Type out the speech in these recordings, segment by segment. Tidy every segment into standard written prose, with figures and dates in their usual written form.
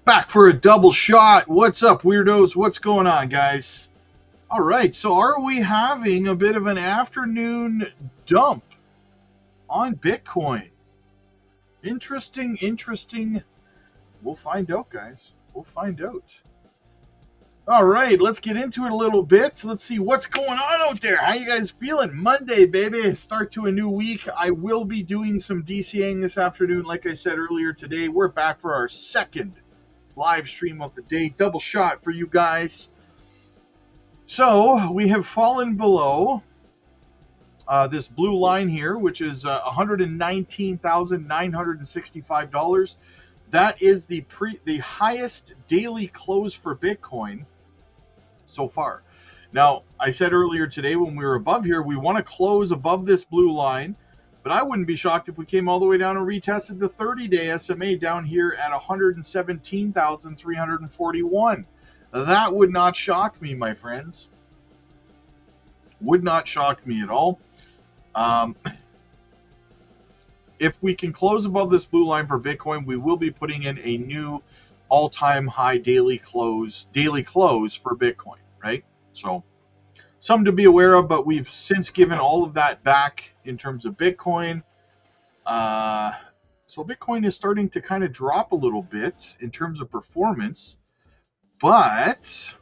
Back for a double shot. What's up, weirdos? What's going on, guys? All right, so are we having a bit of an afternoon dump on Bitcoin? Interesting. We'll find out, guys. We'll find out. All right, let's get into it a little bit. So let's see what's going on out there. How you guys feeling? Monday, baby. Start to a new week. I will be doing some DCAing this afternoon. Like I said earlier today, we're back for our second live stream of the day. Double shot for you guys. So we have fallen below this blue line here, which is $119,965. That is the highest daily close for Bitcoin so far. Now, I said earlier today when we were above here, we want to close above this blue line, but I wouldn't be shocked if we came all the way down and retested the 30-day SMA down here at 117,341. That would not shock me, my friends. Would not shock me at all. If we can close above this blue line for Bitcoin, we will be putting in a new all-time high daily close for Bitcoin, right? So something to be aware of, but we've since given all of that back in terms of Bitcoin. So Bitcoin is starting to kind of drop a little bit in terms of performance, but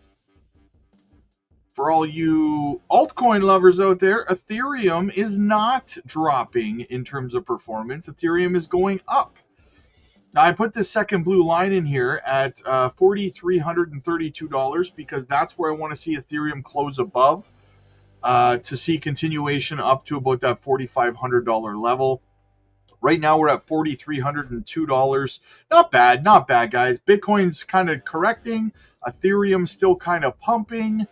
for all you altcoin lovers out there, Ethereum is not dropping in terms of performance. Ethereum is going up. Now, I put this second blue line in here at $4,332 because that's where I want to see Ethereum close above to see continuation up to about that $4,500 level. Right now, we're at $4,302. Not bad, guys. Bitcoin's kind of correcting. Ethereum's still kind of pumping.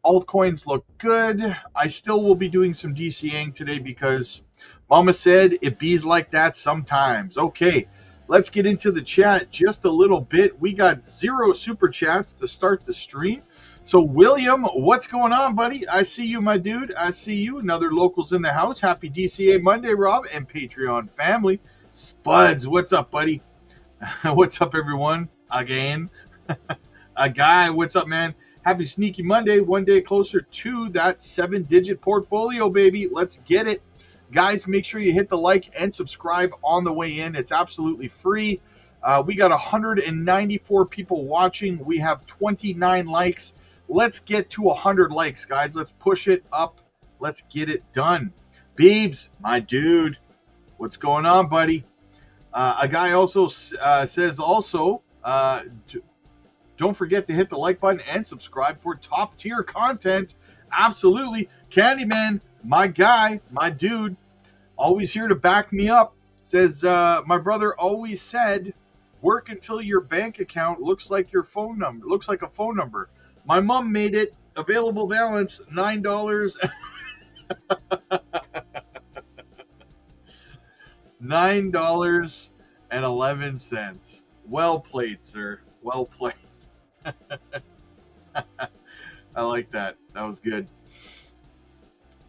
Altcoins look good. I still will be doing some DCAing today because Mama said it bees like that sometimes. Okay, let's get into the chat just a little bit. We got 0 super chats to start the stream. So, William, what's going on, buddy? I see you, my dude. I see you. Another locals in the house. Happy DCA Monday, Rob, and Patreon family. Spuds, what's up, buddy? What's up, everyone? Again. A guy, what's up, man? Happy Sneaky Monday, one day closer to that 7-digit portfolio, baby. Let's get it. Guys, make sure you hit the like and subscribe on the way in. It's absolutely free. We got 194 people watching. We have 29 likes. Let's get to 100 likes, guys. Let's push it up. Let's get it done. Beebs, my dude, what's going on, buddy? A guy also says also, don't forget to hit the like button and subscribe for top tier content. Absolutely. Candyman, my guy, my dude, always here to back me up. Says, my brother always said, work until your bank account looks like your phone number, looks like a phone number. My mom made it. Available balance, $9. $9.11. Well played, sir. Well played. I like that. That was good.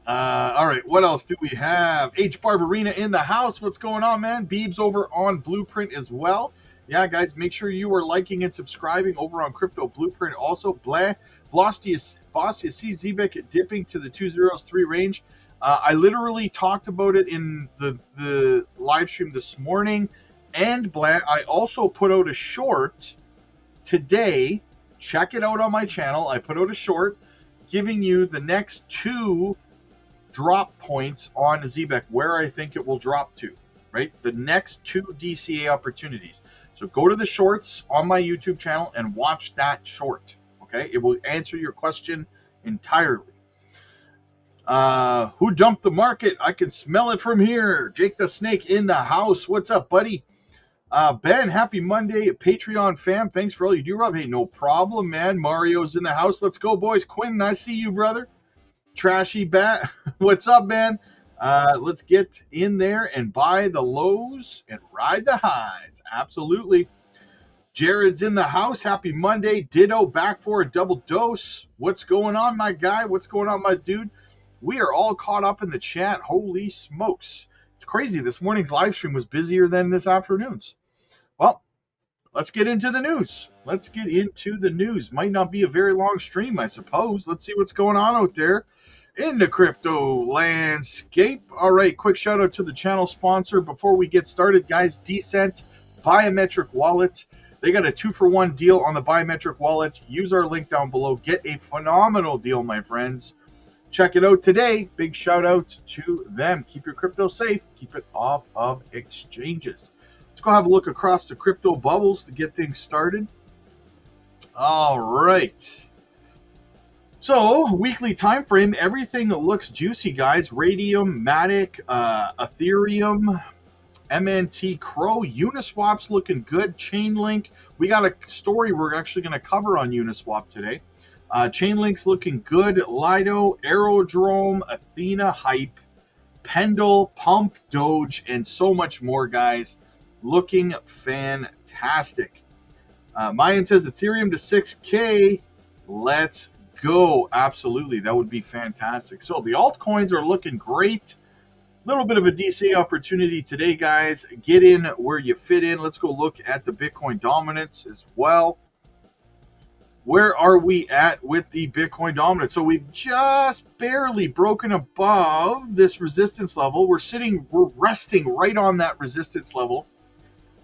All right, what else do we have? H. Barbarina in the house. What's going on, man? Beebs over on Blueprint as well. Yeah, guys, make sure you are liking and subscribing over on Crypto Blueprint. Also, Boss, you see ZBEC dipping to the 203 range. I literally talked about it in the live stream this morning. And I also put out a short today. Check it out on my channel. I put out a short giving you the next 2 drop points on ZBEC, where I think it will drop to, right? The next 2 DCA opportunities. So go to the shorts on my YouTube channel and watch that short, okay? It will answer your question entirely. Who dumped the market? I can smell it from here. Jake the Snake in the house. What's up, buddy? Ben, happy Monday, Patreon fam. Thanks for all you do, Rob. Hey, no problem, man. Mario's in the house. Let's go, boys. Quinn, I see you, brother. Trashy Bat, what's up, man? Let's get in there and buy the lows and ride the highs. Absolutely. Jared's in the house. Happy Monday. Ditto, back for a double dose. What's going on, my guy? What's going on, my dude? We are all caught up in the chat. Holy smokes. It's crazy. This morning's live stream was busier than this afternoon's. Well, let's get into the news. Let's get into the news. Might not be a very long stream, I suppose. Let's see what's going on out there in the crypto landscape. All right, quick shout out to the channel sponsor before we get started, guys. Decent Biometric Wallet. They got a 2-for-1 deal on the biometric wallet. Use our link down below. Get a phenomenal deal, my friends. Check it out today. Big shout out to them. Keep your crypto safe. Keep it off of exchanges. Let's go have a look across the crypto bubbles to get things started. All right. So, weekly time frame, everything looks juicy, guys. Radium, Matic, Ethereum, MNT, Crow, Uniswap's looking good. Chainlink, we got a story we're actually going to cover on Uniswap today. Chainlink's looking good. Lido, Aerodrome, Athena, Hype, Pendle, Pump, Doge, and so much more, guys. Looking fantastic. Mayan says Ethereum to 6K. Let's go. Absolutely. That would be fantastic. So the altcoins are looking great. Little bit of a DC opportunity today, guys. Get in where you fit in. Let's go look at the Bitcoin dominance as well. Where are we at with the Bitcoin dominance? So we've just barely broken above this resistance level. We're resting right on that resistance level.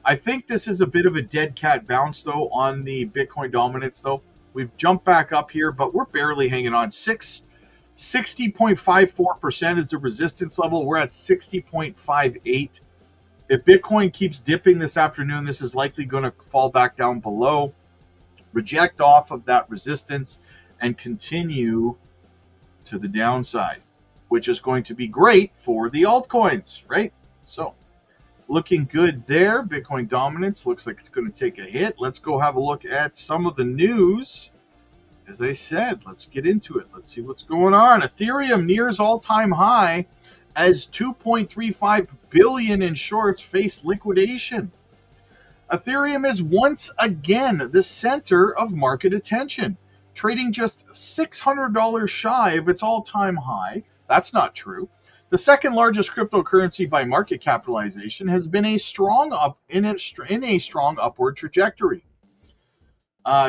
I think this is a bit of a dead cat bounce, though, on the Bitcoin dominance, though. We've jumped back up here, but we're barely hanging on. 60.54% is the resistance level. We're at 60.58. If Bitcoin keeps dipping this afternoon, this is likely going to fall back down below, reject off of that resistance, and continue to the downside, which is going to be great for the altcoins, right? So, looking good there. Bitcoin dominance looks like it's going to take a hit. Let's go have a look at some of the news. As I said, let's get into it. Let's see what's going on. Ethereum nears all-time high as 2.35 billion in shorts face liquidation. Ethereum is once again the center of market attention, trading just $600 shy of its all-time high. That's not true. The second largest cryptocurrency by market capitalization has been in a strong upward trajectory.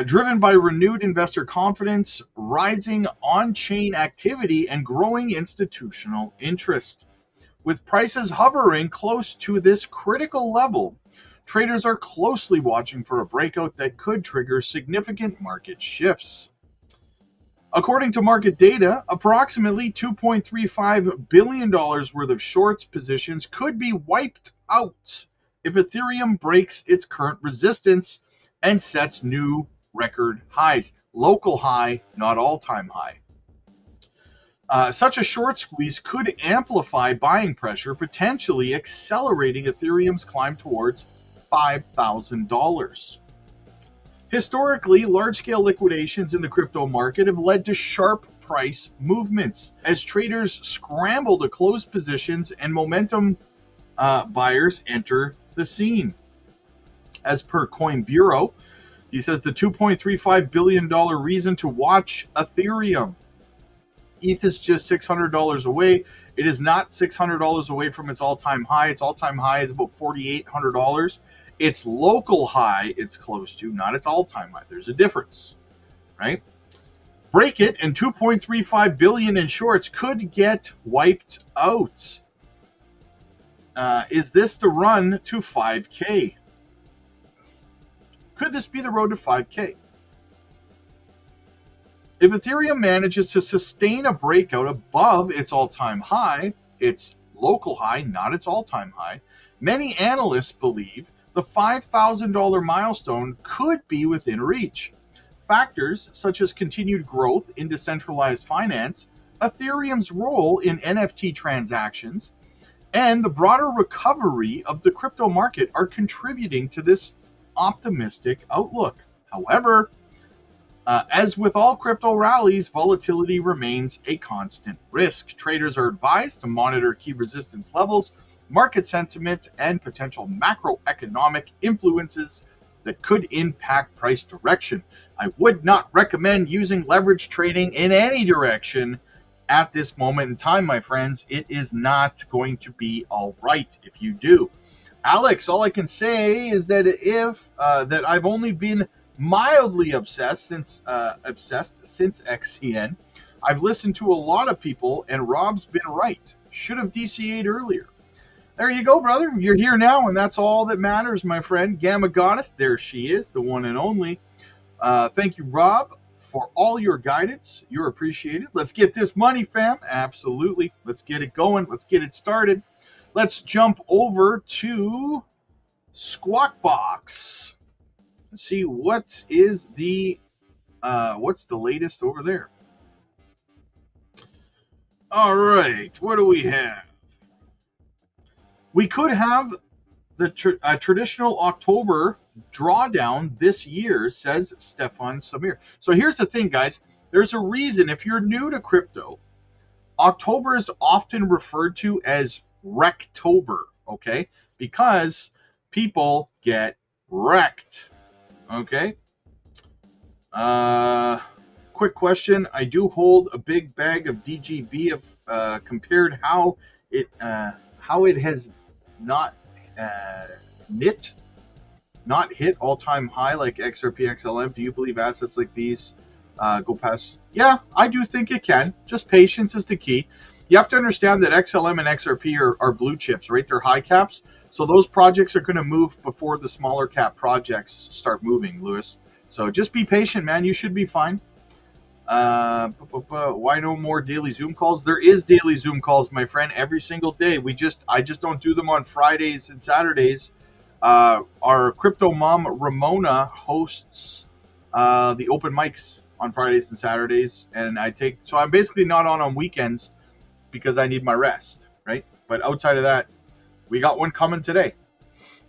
Driven by renewed investor confidence, rising on-chain activity, and growing institutional interest. With prices hovering close to this critical level, traders are closely watching for a breakout that could trigger significant market shifts. According to market data, approximately $2.35 billion worth of shorts positions could be wiped out if Ethereum breaks its current resistance and sets new record highs. Local high, not all-time high. Such a short squeeze could amplify buying pressure, potentially accelerating Ethereum's climb towards $5,000. Historically, large-scale liquidations in the crypto market have led to sharp price movements as traders scramble to close positions and momentum buyers enter the scene. As per Coin Bureau, he says the $2.35 billion reason to watch Ethereum. ETH is just $600 away. It is not $600 away from its all-time high. Its all-time high is about $4,800. Its local high it's close to, not its all-time high. There's a difference, right? Break it, and 2.35 billion in shorts could get wiped out. Is this the run to 5K? Could this be the road to 5K? If Ethereum manages to sustain a breakout above its all-time high, its local high, not its all-time high, many analysts believe the $5,000 milestone could be within reach. Factors such as continued growth in decentralized finance, Ethereum's role in NFT transactions, and the broader recovery of the crypto market are contributing to this optimistic outlook. However, as with all crypto rallies, volatility remains a constant risk. Traders are advised to monitor key resistance levels, market sentiment, and potential macroeconomic influences that could impact price direction. I would not recommend using leverage trading in any direction at this moment in time, my friends. It is not going to be all right if you do. Alex, all I can say is that that I've only been mildly obsessed since XCN. I've listened to a lot of people, and Rob's been right. Should have DCA'd earlier. There you go, brother. You're here now, and that's all that matters, my friend. Gamma Goddess, there she is, the one and only. Thank you, Rob, for all your guidance. You're appreciated. Let's get this money, fam. Absolutely. Let's get it going. Let's get it started. Let's jump over to Squawk Box. Let's see what's the latest over there. All right, what do we have? We could have the traditional October drawdown this year, says Stefan Samir. So here's the thing, guys. There's a reason, if you're new to crypto, October is often referred to as Wrecktober, okay? Because people get wrecked, okay? Quick question. I do hold a big bag of DGB of compared how it has not hit all-time high like XRP, XLM. Do you believe assets like these go past? Yeah, I do think it can. Just patience is the key. You have to understand that XLM and XRP are blue chips, right? They're high caps. So those projects are going to move before the smaller cap projects start moving, Lewis. So just be patient, man. You should be fine. Why no more daily Zoom calls? There is daily Zoom calls, my friend, every single day. I just don't do them on Fridays and Saturdays. Our crypto mom Ramona hosts the open mics on Fridays and Saturdays, and so I'm basically not on weekends because I need my rest, right? But outside of that, we got one coming today.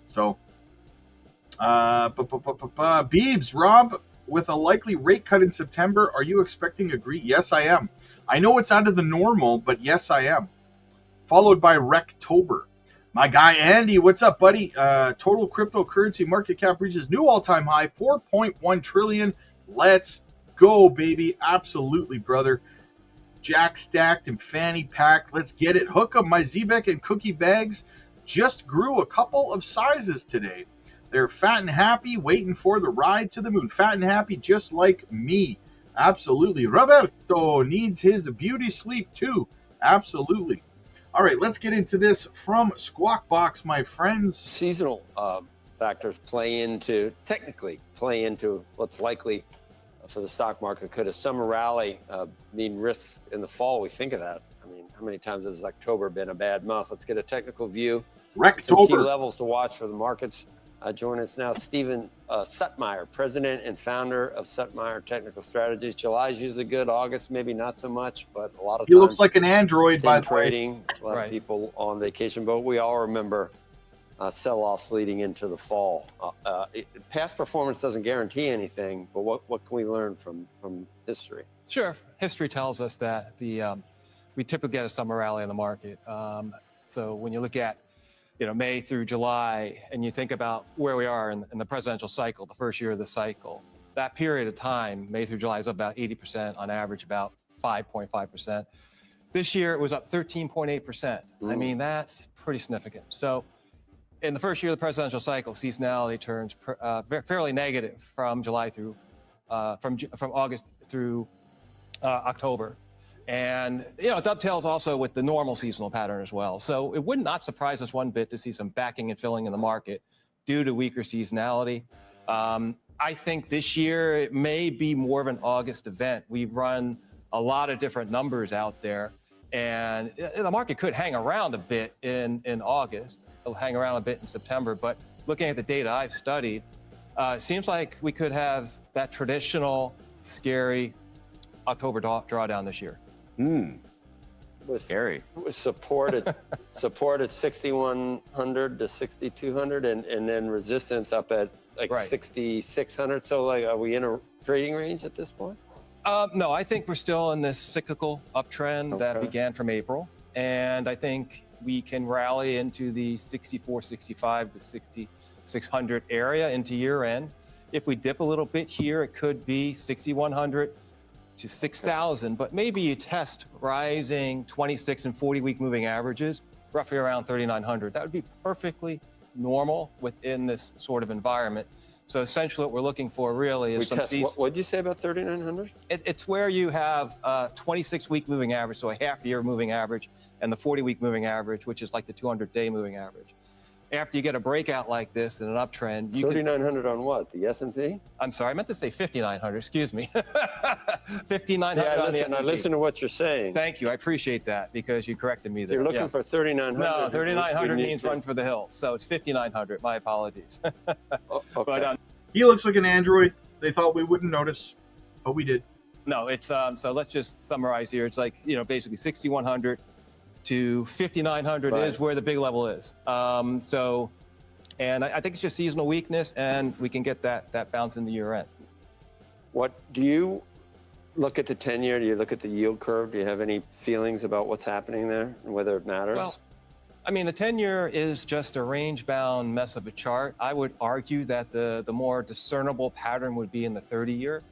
So, Beebs, Rob, with a likely rate cut in September, are you expecting a greet? Yes, I am. I know it's out of the normal, but yes, I am. Followed by Wrecktober. My guy Andy, what's up, buddy? Total cryptocurrency market cap reaches new all-time high, 4.1 trillion. Let's go, baby. Absolutely, brother. Jack stacked and fanny packed. Let's get it. Hook up my Zebek and cookie bags. Just grew a couple of sizes today. They're fat and happy, waiting for the ride to the moon. Fat and happy, just like me. Absolutely. Roberto needs his beauty sleep too. Absolutely. All right, let's get into this from Squawk Box, my friends. Seasonal factors technically play into what's likely for the stock market. Could a summer rally mean risks in the fall? We think of that. I mean, how many times has October been a bad month? Let's get a technical view. Some key levels to watch for the markets. Join us now, Stephen Suttmeyer, president and founder of Suttmeyer Technical Strategies. July is usually good. August, maybe not so much, but a lot of times. He looks like an android, by the way. Trading, a lot of people on vacation, but we all remember sell-offs leading into the fall. Past performance doesn't guarantee anything, but what can we learn from history? Sure. History tells us that we typically get a summer rally in the market. So when you look at May through July, and you think about where we are in the presidential cycle, the first year of the cycle, that period of time, May through July, is up about 80%, on average about 5.5%. This year, it was up 13.8%. I mean, that's pretty significant. So in the first year of the presidential cycle, seasonality turns fairly negative from July through, from August through October. And, it dovetails also with the normal seasonal pattern as well. So it would not surprise us one bit to see some backing and filling in the market due to weaker seasonality. I think this year it may be more of an August event. We've run a lot of different numbers out there, and the market could hang around a bit in August. It'll hang around a bit in September. But looking at the data I've studied, it seems like we could have that traditional scary October drawdown this year. Scary. Was support at 6,100 to 6,200, and then resistance up at 6,600. So are we in a trading range at this point? No, I think we're still in this cyclical uptrend that began from April. And I think we can rally into the 6465 to 6600 area into year end. If we dip a little bit here, it could be 6,100 to 6,000, but maybe you test rising 26 and 40 week moving averages, roughly around 3,900. That would be perfectly normal within this sort of environment. So essentially what we're looking for really is what did you say about 3,900? It's where you have 26-week moving average, so a half-year moving average, and the 40-week moving average, which is like the 200-day moving average. After you get a breakout like this in an uptrend, you 3,900 on what? The S&P? I'm sorry, I meant to say 5,900. Excuse me. 5,900 yeah, on the S&P. I listen to what you're saying. Thank you. I appreciate that because you corrected me there. You're looking for 3,900. No, 3,900 means run for the hills. So it's 5,900. My apologies. Okay. But, he looks like an android. They thought we wouldn't notice, but we did. no, it's so let's just summarize here. It's like, basically 6,100 to 5,900 Right. is where the big level is. And I think it's just seasonal weakness, and we can get that bounce in the year end. What do you look at the 10-year? Do you look at the yield curve? Do you have any feelings about what's happening there and whether it matters? Well, I mean, the 10-year is just a range-bound mess of a chart. I would argue that the more discernible pattern would be in the 30-year.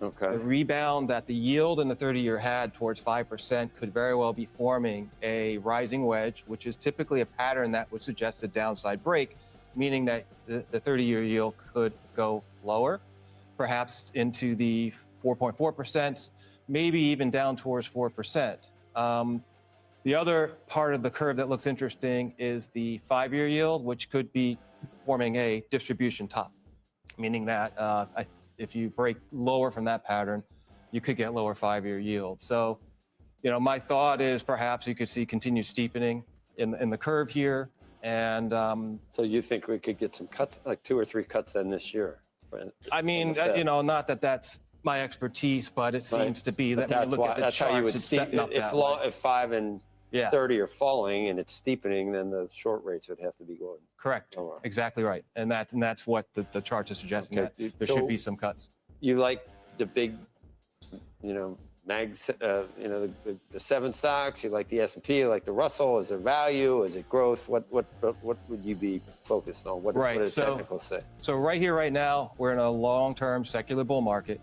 okay. The rebound that the yield in the 30-year had towards 5% could very well be forming a rising wedge, which is typically a pattern that would suggest a downside break, meaning that the 30-year yield could go lower, perhaps into the 4.4%, maybe even down towards 4%. The other part of the curve that looks interesting is the 5-year yield, which could be forming a distribution top, meaning that if you break lower from that pattern, you could get lower 5-year yield. So, my thought is perhaps you could see continued steepening in the curve here. And So you think we could get some cuts, like 2 or 3 cuts in this year? I mean, not that that's my expertise, but it seems to be that when you look at the that's how you charts, would it's see setting up that way. if 5 and 30 are falling and it's steepening, then the short rates would have to be going. Correct. lower. Exactly right. And that's what the charts are suggesting, Okay. that there So- should be some cuts. You like the big, mags, the 7 stocks. You like the S&P. You like the Russell. Is it value? Is it growth? What would you be focused on? What does technical say? So right here, right now, we're in a long-term secular bull market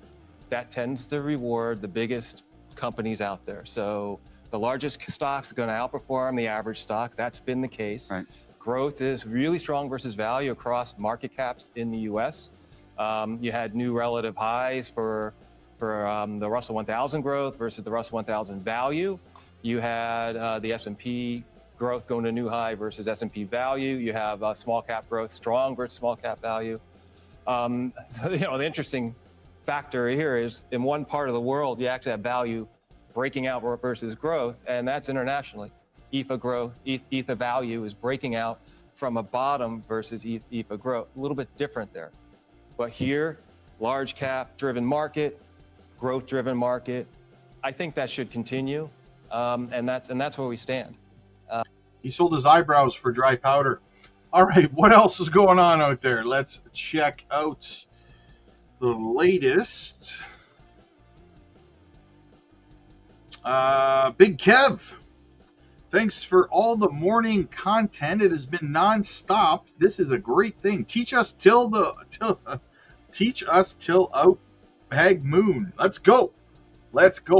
that tends to reward the biggest companies out there. So the largest stocks are going to outperform the average stock. That's been the case. Right. Growth is really strong versus value across market caps in the U.S. You had new relative highs for the Russell 1000 growth versus the Russell 1000 value. You had the S&P growth going to a new high versus S&P value. You have small cap growth strong versus small cap value. The interesting factor here is in one part of the world, you actually have value breaking out versus growth, and that's internationally. ETH growth, ETH value is breaking out from a bottom versus ETH growth. A little bit different there. But here, large cap driven market, growth driven market, I think that should continue. And that's where we stand. He sold his eyebrows for dry powder. All right, what else is going on out there? Let's check out the latest. Big Kev, thanks for all the morning content. It has been nonstop. This is a great thing. Teach us till out bag moon. Let's go,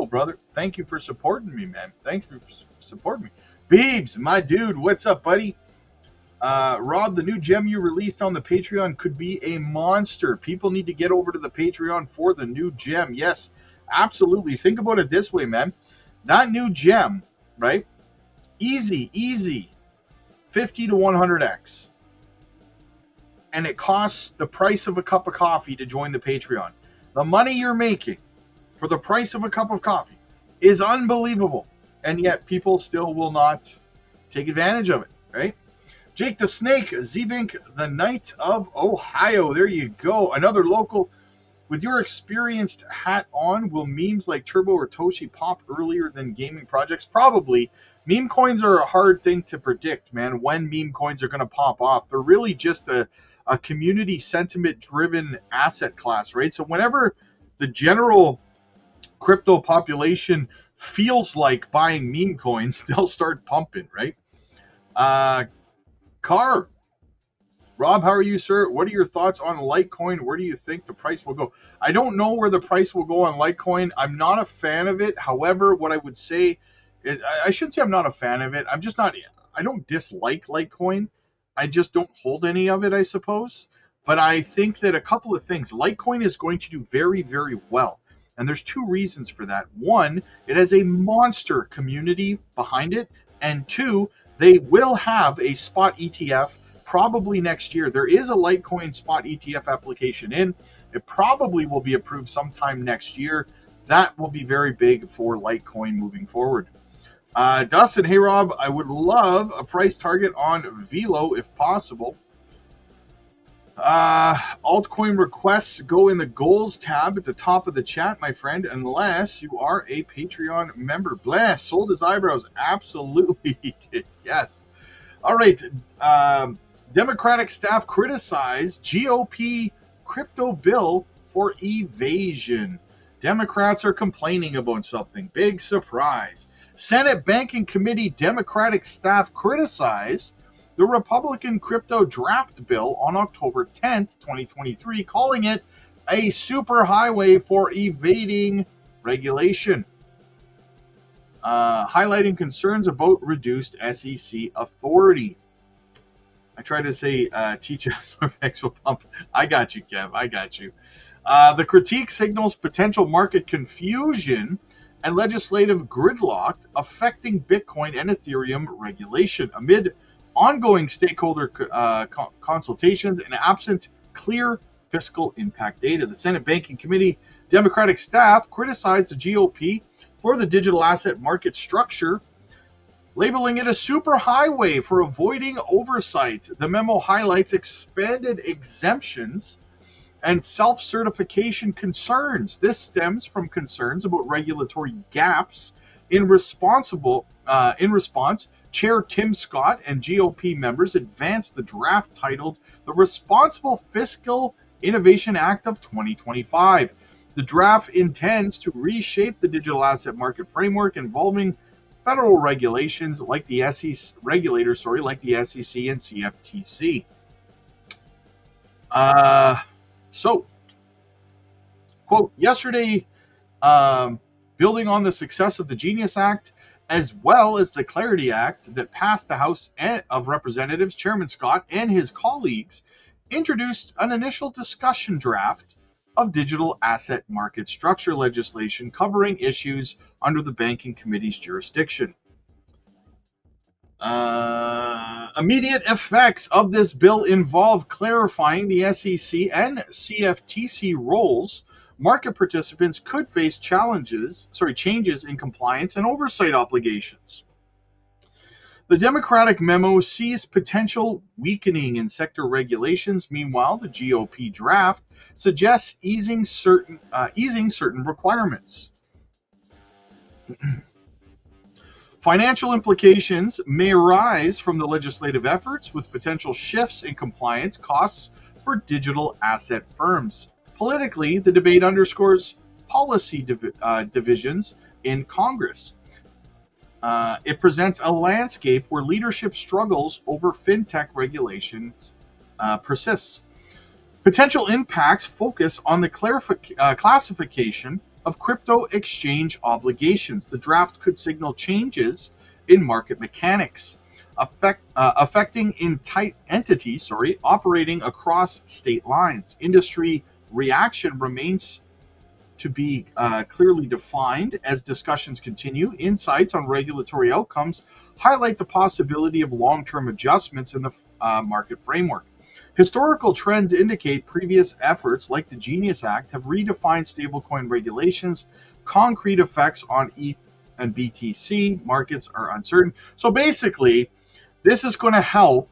brother. Thank you for supporting me, man. Thank you for supporting me. Beebs, my dude, what's up, buddy? Rob, the new gem you released on the Patreon could be a monster. People need to get over to the Patreon for the new gem. Yes, absolutely. Think about it this way, man. That new gem, right? Easy, 50 to 100x. And it costs the price of a cup of coffee to join the Patreon. The money you're making for the price of a cup of coffee is unbelievable. And yet people still will not take advantage of it, right? Jake the Snake, Z-Bink, the Knight of Ohio. There you go. Another local. With your experienced hat on, will memes like Turbo or Toshi pop earlier than gaming projects? Probably. Meme coins are a hard thing to predict, man, when meme coins are going to pop off. They're really just a community sentiment-driven asset class, right? So whenever the general crypto population feels like buying meme coins, they'll start pumping, right? Carr. Rob, how are you, sir? What are your thoughts on Litecoin? Where do you think the price will go? I don't know where the price will go on Litecoin. I'm not a fan of it. However, what I would say is, I shouldn't say I'm not a fan of it. I don't dislike Litecoin. I just don't hold any of it, I suppose. But I think that a couple of things. Litecoin is going to do very, very well. And there's two reasons for that. One, it has a monster community behind it. And two, they will have a spot ETF probably next year. There is a Litecoin spot ETF application in. It probably will be approved sometime next year. That will be very big for Litecoin moving forward. Dustin, hey Rob, I would love a price target on Velo if possible. Altcoin requests go in the goals tab at the top of the chat, my friend, unless you are a Patreon member. Bless, sold his eyebrows. Absolutely he did. Yes. All right. Democratic staff criticize GOP crypto bill for evasion. Democrats are complaining about something. Big surprise. Senate Banking Committee Democratic staff criticize the Republican crypto draft bill on October 10th, 2023, calling it a superhighway for evading regulation, highlighting concerns about reduced SEC authority. I try to say, teach us what makes a pump. I got you, Kev. I got you. The critique signals potential market confusion and legislative gridlock affecting Bitcoin and Ethereum regulation amid ongoing stakeholder consultations and absent clear fiscal impact data. The Senate Banking Committee Democratic staff criticized the GOP for the digital asset market structure, labeling it a superhighway for avoiding oversight. The memo highlights expanded exemptions and self-certification concerns. This stems from concerns about regulatory gaps. In response, Chair Tim Scott and GOP members advanced the draft titled the Responsible Fiscal Innovation Act of 2025. The draft intends to reshape the digital asset market framework involving federal regulations like the SEC, like the SEC and CFTC. So, quote, yesterday, building on the success of the Genius Act, as well as the Clarity Act that passed the House of Representatives, Chairman Scott and his colleagues introduced an initial discussion draft of digital asset market structure legislation covering issues under the Banking Committee's jurisdiction. Immediate effects of this bill involve clarifying the SEC and CFTC roles. Market participants could face changes in compliance and oversight obligations. The Democratic memo sees potential weakening in sector regulations. Meanwhile, the GOP draft suggests easing certain requirements. Financial implications may arise from the legislative efforts, with potential shifts in compliance costs for digital asset firms. Politically, the debate underscores policy divisions in Congress. It presents a landscape where leadership struggles over fintech regulations persists. Potential impacts focus on the classification of crypto exchange obligations. The draft could signal changes in market mechanics, affecting entities operating across state lines. Industry reaction remains to be clearly defined as discussions continue. Insights on regulatory outcomes highlight the possibility of long-term adjustments in the market framework. Historical trends indicate previous efforts like the Genius Act have redefined stablecoin regulations. Concrete effects on ETH and BTC markets are uncertain. So basically, this is going to help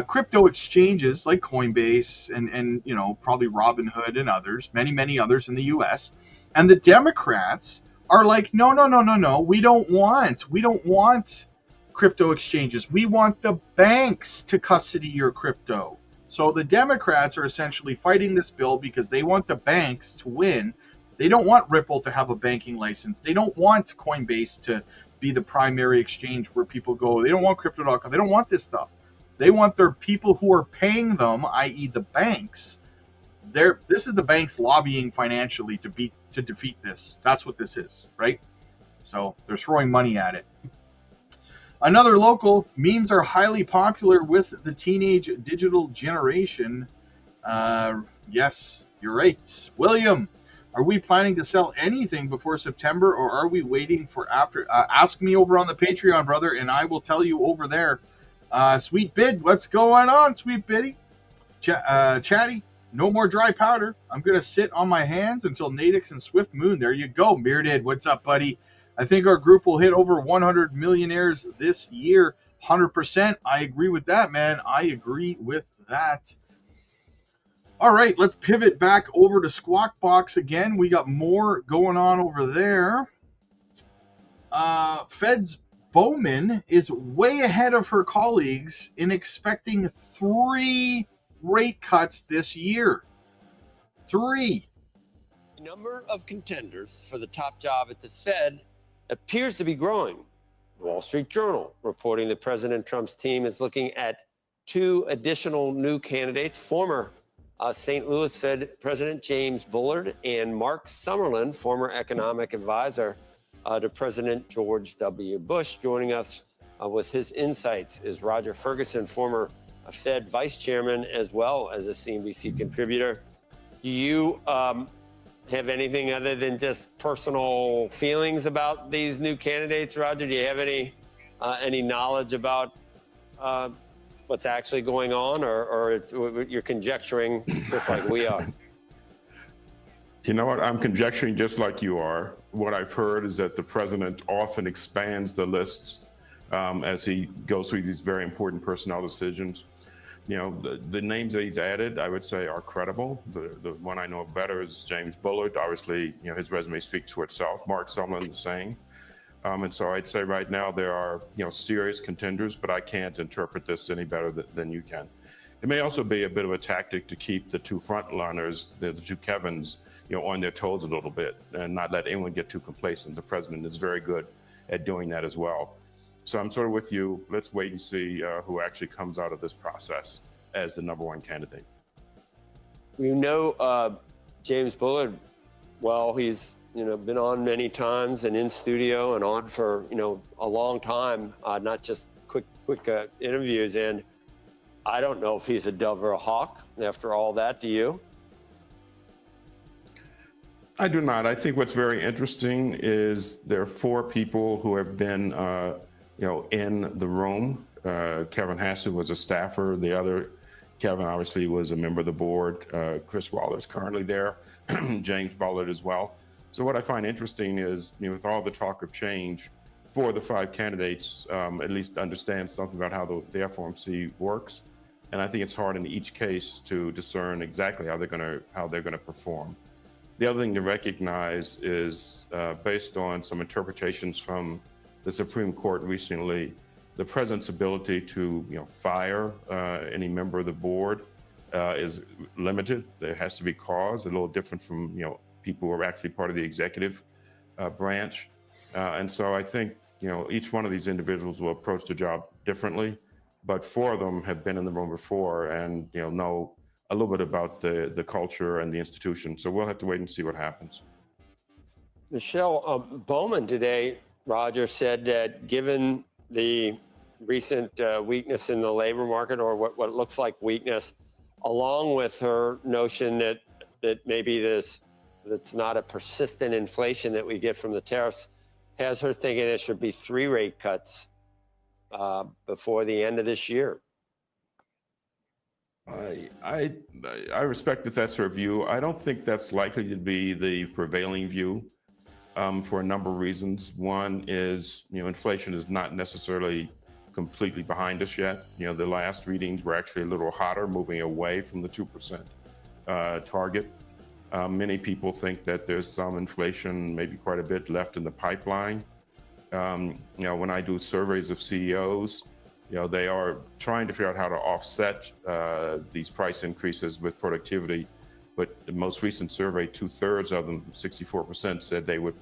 crypto exchanges like Coinbase and probably Robinhood and others, many others in the US. And the Democrats are like, no, we don't want crypto exchanges. We want the banks to custody your crypto. So the Democrats are essentially fighting this bill because they want the banks to win. They don't want Ripple to have a banking license. They don't want Coinbase to be the primary exchange where people go. They don't want Crypto.com. They don't want this stuff. They want their people who are paying them, i.e. the banks. This is the banks lobbying financially to defeat this. That's what this is, right? So they're throwing money at it. Another local, memes are highly popular with the teenage digital generation. Yes, you're right. William, are we planning to sell anything before September, or are we waiting for after? Ask me over on the Patreon, brother, and I will tell you over there. Sweet Bid, what's going on, Sweet Biddy? Chatty, no more dry powder. I'm going to sit on my hands until Nadix and Swift Moon. There you go. Bearded, what's up, buddy? I think our group will hit over 100 millionaires this year. 100%. I agree with that, man. I agree with that. All right, let's pivot back over to Squawk Box again. We got more going on over there. Fed's Bowman is way ahead of her colleagues in expecting 3 rate cuts this year. 3. The number of contenders for the top job at the Fed appears to be growing. The Wall Street Journal reporting that President Trump's team is looking at 2 additional new candidates, former St. Louis Fed President James Bullard and Mark Summerlin, former economic advisor to President George W. Bush. Joining us with his insights is Roger Ferguson, former Fed vice chairman, as well as a CNBC contributor. Do you have anything other than just personal feelings about these new candidates, Roger? Do you have any knowledge about what's actually going on, or you're conjecturing just like we are? You know what? I'm conjecturing just like you are. What I've heard is that the president often expands the lists as he goes through these very important personnel decisions. You know, the names that he's added, I would say, are credible. The one I know better is James Bullard. Obviously, you know, his resume speaks for itself. Mark Summerlin, the same. And so I'd say right now there are, you know, serious contenders, but I can't interpret this any better than you can. It may also be a bit of a tactic to keep the 2 frontrunners, the 2 Kevins, you know, on their toes a little bit and not let anyone get too complacent. The president is very good at doing that as well. So I'm sort of with you. Let's wait and see who actually comes out of this process as the #1 candidate. You know, James Bullard, well, he's, you know, been on many times and in studio and on for, you know, a long time, not just quick interviews. And I don't know if he's a dove or a hawk after all that. Do you? I do not. I think what's very interesting is there are 4 people who have been, you know, in the room. Kevin Hassett was a staffer. The other Kevin obviously was a member of the board. Chris Waller is currently there. James Bullard as well. So what I find interesting is, you know, with all the talk of change, 4 of the 5 candidates at least understand something about how the FOMC works. And I think it's hard in each case to discern exactly how they're going to perform. The other thing to recognize is based on some interpretations from the Supreme Court recently, the president's ability to, you know, fire any member of the board is limited. There has to be cause, a little different from, you know, people who are actually part of the executive branch. And so I think, you know, each one of these individuals will approach the job differently, but 4 of them have been in the room before and, you know a little bit about the culture and the institution. So we'll have to wait and see what happens. Michelle, Bowman today, Roger, said that given the recent weakness in the labor market, or what looks like weakness, along with her notion that maybe that's not a persistent inflation that we get from the tariffs, has her thinking there should be 3 rate cuts before the end of this year. I respect that that's her view. I don't think that's likely to be the prevailing view for a number of reasons. One is, you know, inflation is not necessarily completely behind us yet. You know, the last readings were actually a little hotter, moving away from the 2% target. Many people think that there's some inflation, maybe quite a bit left in the pipeline. You know, when I do surveys of CEOs, you know, they are trying to figure out how to offset these price increases with productivity. But the most recent survey, 2/3 of them, 64%, said they would,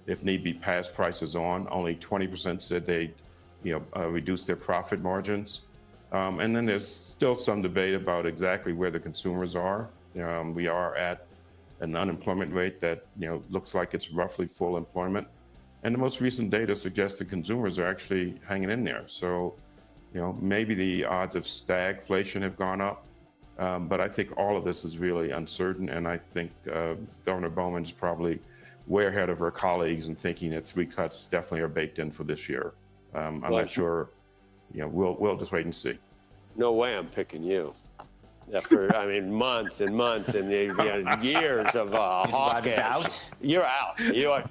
if need be, pass prices on. Only 20% said they'd, you know, reduce their profit margins. And then there's still some debate about exactly where the consumers are. We are at an unemployment rate that, you know, looks like it's roughly full employment. And the most recent data suggests that consumers are actually hanging in there. So, maybe the odds of stagflation have gone up, but I think all of this is really uncertain. And I think Governor Bowman's probably way ahead of her colleagues in thinking that 3 cuts definitely are baked in for this year. I'm not sure. We'll just wait and see. No way I'm picking you. After, months and months and years of hawkish. Out? You're out. But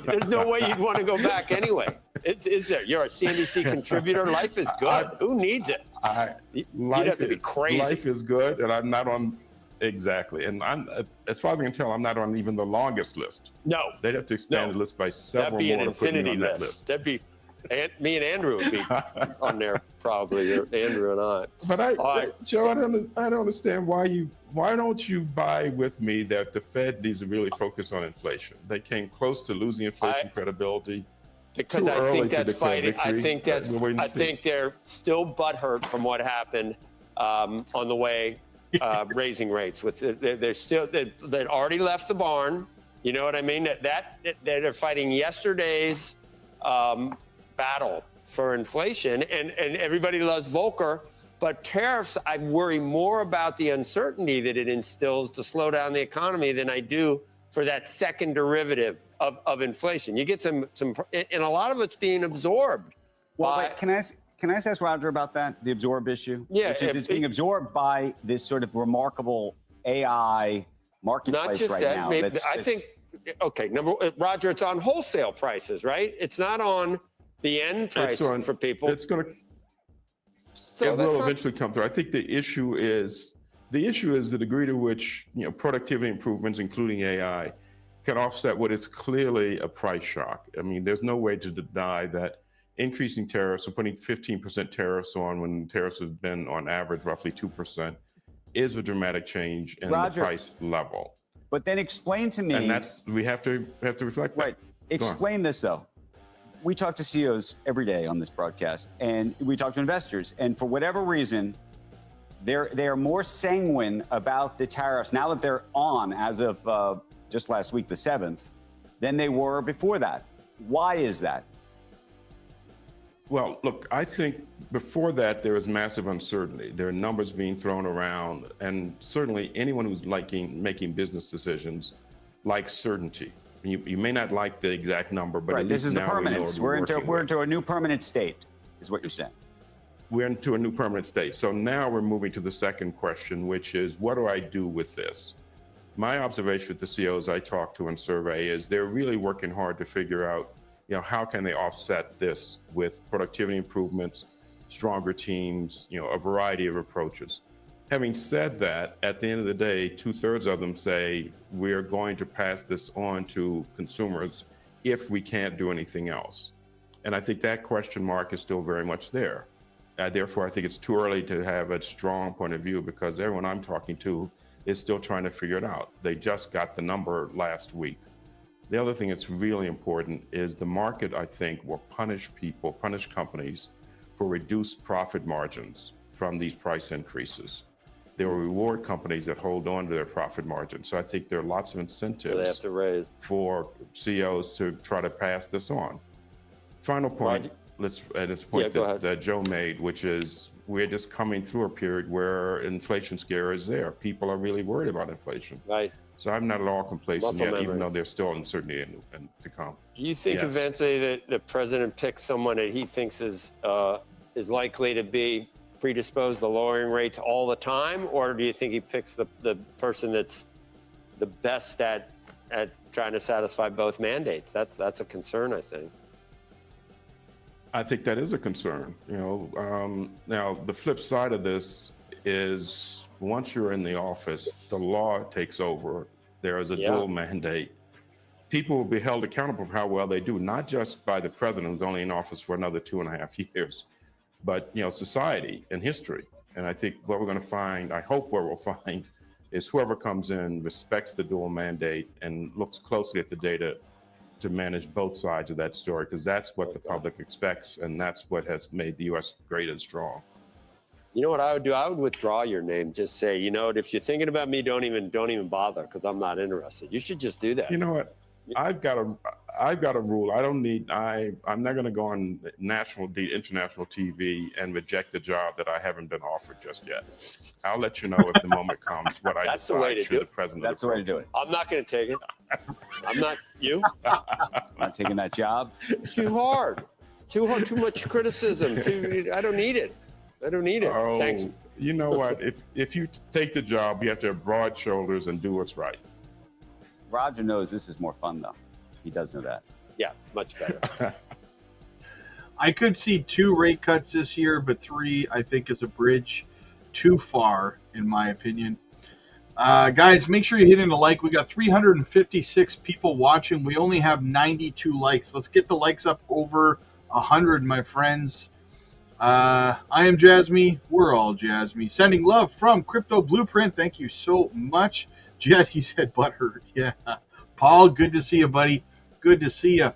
there's no way you'd want to go back anyway. Is there? You're a CNBC contributor. Life is good. Who needs it? You'd have to be crazy. Life is good, and I'm not on exactly. And I'm, as far as I can tell, I'm not on even the longest list. No. They'd have to expand the list by several That'd be more an to put me infinity on that list. That'd be, me and Andrew would be on there probably, or Andrew and I. But Joe, I don't understand why don't you buy with me that the Fed needs to really focus on inflation? They came close to losing inflation credibility. Because I think that's fighting. I think they're still butthurt from what happened on the way raising rates. They'd already left the barn. You know what I mean? That they're fighting yesterday's battle for inflation, and everybody loves Volcker. But tariffs, I worry more about the uncertainty that it instills to slow down the economy than I do for that second derivative of inflation. You get some, and a lot of it's being absorbed. Well, wait, can I ask Roger about that, the absorb issue? Yeah. Which is it's being absorbed by this sort of remarkable AI marketplace not just right that, now. Maybe, I think, okay, Roger, it's on wholesale prices, right? It's not on the end price for people. It's going to, it will eventually come through. I think the issue is the degree to which productivity improvements, including AI, can offset what is clearly a price shock. I mean, there's no way to deny that increasing tariffs or putting 15% tariffs on when tariffs have been on average roughly 2% is a dramatic change in the price level. But then explain to me, and we have to reflect that. Right. Explain this though. We talk to CEOs every day on this broadcast, and we talk to investors, and for whatever reason, they are more sanguine about the tariffs now that they're on as of just last week, the 7th, than they were before that. Why is that? Well, look, I think before that, there was massive uncertainty. There are numbers being thrown around, and certainly anyone who's making business decisions likes certainty. You may not like the exact number, but right, at this least is the now permanence. We're into a new permanent state, is what you're saying. We're into a new permanent state. So now we're moving to the second question, which is, what do I do with this? My observation with the CEOs I talk to and survey is they're really working hard to figure out, how can they offset this with productivity improvements, stronger teams, a variety of approaches. Having said that, at the end of the day, 2/3 of them say we're going to pass this on to consumers if we can't do anything else. And I think that question mark is still very much there. Therefore, I think it's too early to have a strong point of view because everyone I'm talking to is still trying to figure it out. They just got the number last week. The other thing that's really important is the market, I think, will punish companies for reduced profit margins from these price increases. They will reward companies that hold on to their profit margins. So I think there are lots of incentives they have to raise for CEOs to try to pass this on. Final point, it's a point that Joe made, which is we're just coming through a period where inflation scare is there. People are really worried about inflation. Right. So I'm not at all complacent yet, even though there's still uncertainty to come. Do you think eventually that the president picks someone that he thinks is likely to be predisposed to lowering rates all the time, or do you think he picks the person that's the best at trying to satisfy both mandates? That's a concern, I think. I think that is a concern. Now the flip side of this is once you're in the office, the law takes over. There is a dual mandate. People will be held accountable for how well they do, not just by the president who's only in office for another 2.5 years, but society and history. And I think what we're going to find, I hope what we'll find, is whoever comes in respects the dual mandate and looks closely at the data to manage both sides of that story, because that's what the public expects, and that's what has made the U.S. great and strong. You know what I would do? I would withdraw your name. Just say, if you're thinking about me, don't even bother, because I'm not interested. You should just do that. You know what? I've got a rule. I'm not going to go on international TV and reject a job that I haven't been offered just yet. I'll let you know if the moment comes what I That's the way decide to do should it. the president. That's the way to do it. I'm not going to take it. I'm not you. Not taking that job. Too hard. Too much criticism. I don't need it. I don't need it. Oh, Thanks. you know what? If you take the job, you have to have broad shoulders and do what's right. Roger knows this is more fun, though. He does know that. Yeah, much better. I could see 2 rate cuts this year, but 3 I think is a bridge too far, in my opinion. Guys, make sure you hit in a like. We got 356 people watching. We only have 92 likes. Let's get the likes up over 100, my friends. I am Jasmine. We're all Jasmine. Sending love from Crypto Blueprint. Thank you so much. Jet, he said butthurt. Yeah. Paul, good to see you, buddy. Good to see you.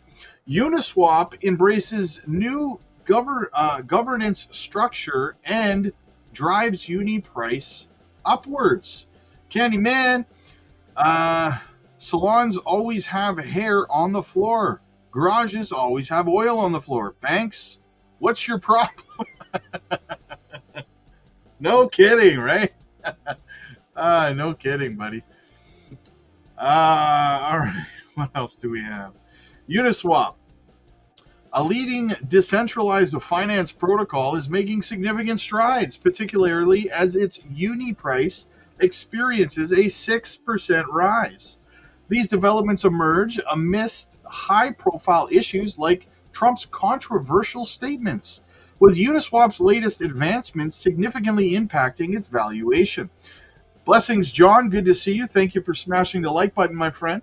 Uniswap embraces new governance structure and drives uni price upwards. Candyman, salons always have hair on the floor. Garages always have oil on the floor. Banks, what's your problem? No kidding, right? No kidding, buddy. All right. What else do we have? Uniswap, a leading decentralized finance protocol, is making significant strides, particularly as its uni price experiences a 6% rise. These developments emerge amidst high-profile issues like Trump's controversial statements, with Uniswap's latest advancements significantly impacting its valuation. Blessings, John. Good to see you. Thank you for smashing the like button, my friend.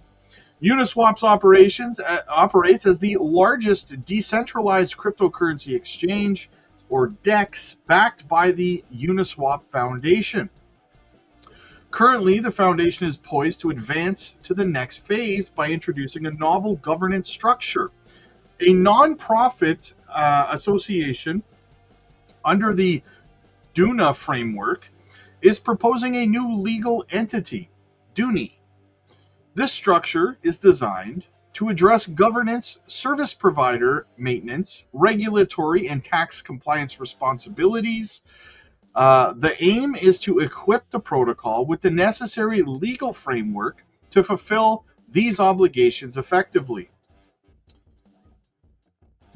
Uniswap's operates as the largest decentralized cryptocurrency exchange, or DEX, backed by the Uniswap Foundation. Currently, the foundation is poised to advance to the next phase by introducing a novel governance structure. A non-profit association under the DUNA framework is proposing a new legal entity, DUNI. This structure is designed to address governance, service provider maintenance, regulatory and tax compliance responsibilities. The aim is to equip the protocol with the necessary legal framework to fulfill these obligations effectively.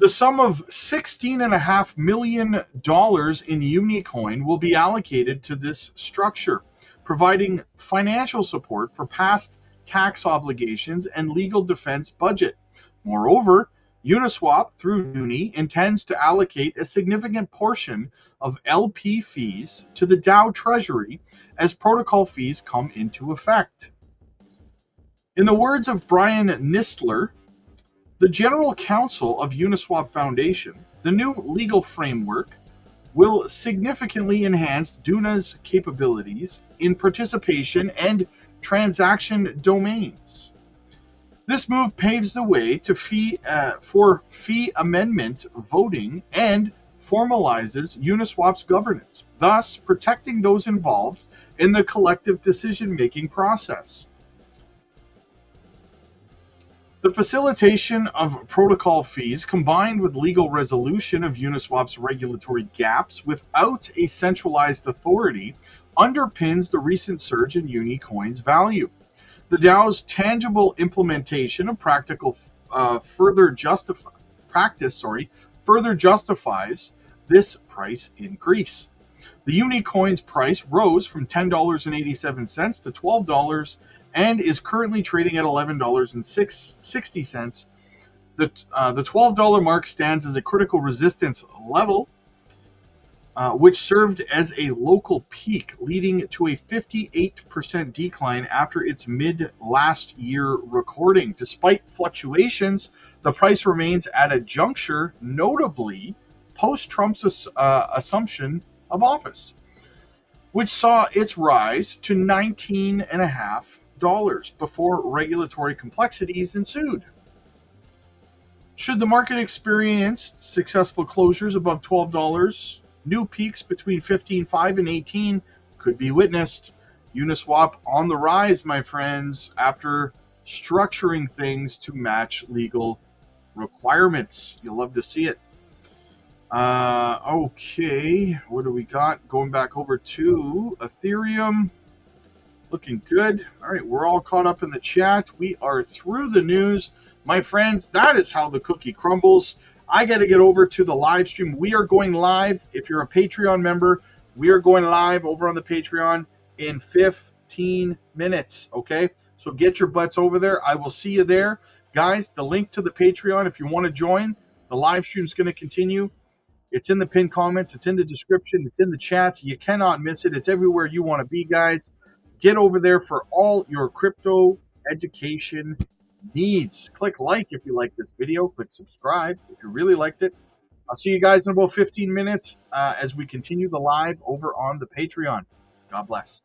The sum of $16.5 million in Unicoin will be allocated to this structure, providing financial support for past tax obligations and legal defense budget. Moreover, Uniswap, through Uni, intends to allocate a significant portion of LP fees to the DAO treasury as protocol fees come into effect. In the words of Brian Nistler, the General Counsel of Uniswap Foundation, the new legal framework will significantly enhance DUNA's capabilities in participation and transaction domains. This move paves the way to for fee amendment voting and formalizes Uniswap's governance, thus protecting those involved in the collective decision-making process. The facilitation of protocol fees combined with legal resolution of Uniswap's regulatory gaps without a centralized authority underpins the recent surge in Unicoin's value. The DAO's tangible implementation of further justifies this price increase. The Unicoin's price rose from $10.87 to $12 and is currently trading at $11.60. The $12 mark stands as a critical resistance level, which served as a local peak, leading to a 58% decline after its mid-last year recording. Despite fluctuations, the price remains at a juncture, notably post-Trump's assumption of office, which saw its rise to $19.50 before regulatory complexities ensued. Should the market experience successful closures above $12, new peaks between $15.5 and $18 could be witnessed. Uniswap on the rise, my friends, after structuring things to match legal requirements. You'll love to see it. Okay, what do we got? Going back over to Ethereum. Looking good. All right, we're all caught up in the chat. We are through the news. My friends, that is how the cookie crumbles. I got to get over to the live stream. We are going live. If you're a Patreon member, we are going live over on the Patreon in 15 minutes, okay? So get your butts over there. I will see you there. Guys, the link to the Patreon, if you want to join, the live stream is going to continue. It's in the pinned comments. It's in the description. It's in the chat. You cannot miss it. It's everywhere you want to be, guys. Get over there for all your crypto education needs. Click like if you like this video. Click subscribe if you really liked it. I'll see you guys in about 15 minutes as we continue the live over on the Patreon. God bless.